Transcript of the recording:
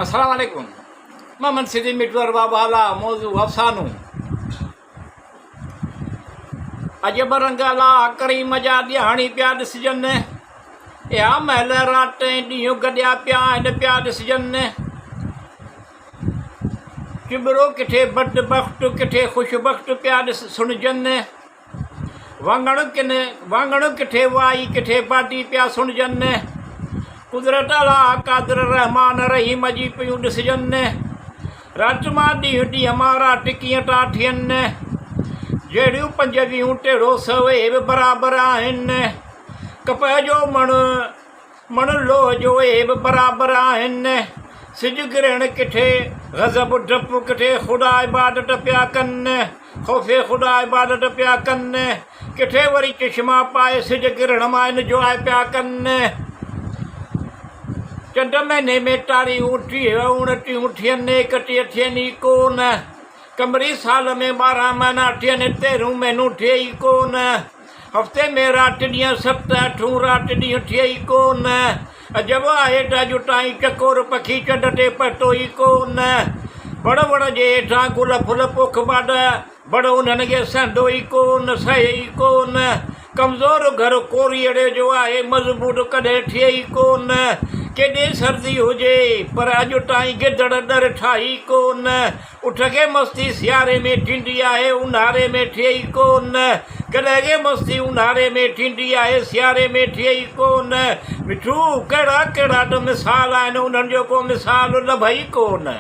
अस्सलाम वालेकुम। मोहम्मद सिद्दीक मिठू वाला मौजू अफ़सानू अजब रंगला करीम जा ॾियाणी पिया ॾिसजनि, या महल रात ॾींहं गॾिया पिया आहिनि पिया ॾिसजनि। चिबरो किथे बदबख्त किथे ख़ुशबख्त पिया सुणजनि। वांगण किथे वाई किथे बादी पिया सुणजनि। कुदरत अला कादिर रहमान रहीम जी पियूं ॾिसजनि। राति मां ॾींहुं मां राति कीअं था थियनि। जहिड़ियूं पंज वीहूं टेढ़ो सवे बि बराबरि आहिनि। कपह जो मण लोह जो बि बराबरि आहिनि। सिॼ गिरहण किथे ग़ज़ब डपु किथे ख़ुदा इबादत पिया कनि। ख़ौफ़े ख़ुदा इबादत पिया कनि। किथे वरी चश्मा पाए सिॼ गिरहण मां इन जो आहे पिया कनि। चंड महीने में तारियूं 29 थियनि 31 थियनि ई कोन। कमरी साल में 12 महीना थियनि 13 महीनूं थिए ई कोन। हफ़्ते में राति ॾींहं 7 8 राति ॾींहं थिए ई कोन। अजब आहे त अॼु ताईं चकोर पखी चंड ते पहुतो ई कोन। वण जे हेठां गुल फुल पोख बड़ उन्हनि खे सहंदो ई कोन सहे ई कोन। कमज़ोर घर कोरीअड़े जो आहे मज़बूत कॾहिं थिए ई कोन। केॾे सर्दी हुजे पर अॼु ताईं गिदड़ दर ठाही कोन। उठ खे मस्ती सियारे में थींदी आहे ऊन्हारे में थिए ई कोन। कॾहिं खे मस्ती ऊन्हारे में थींदी आहे सियारे में थिए ई कोन। मिठू कहिड़ा कहिड़ा त मिसाल आहिनि उन्हनि जो को मिसाल लभई कोन।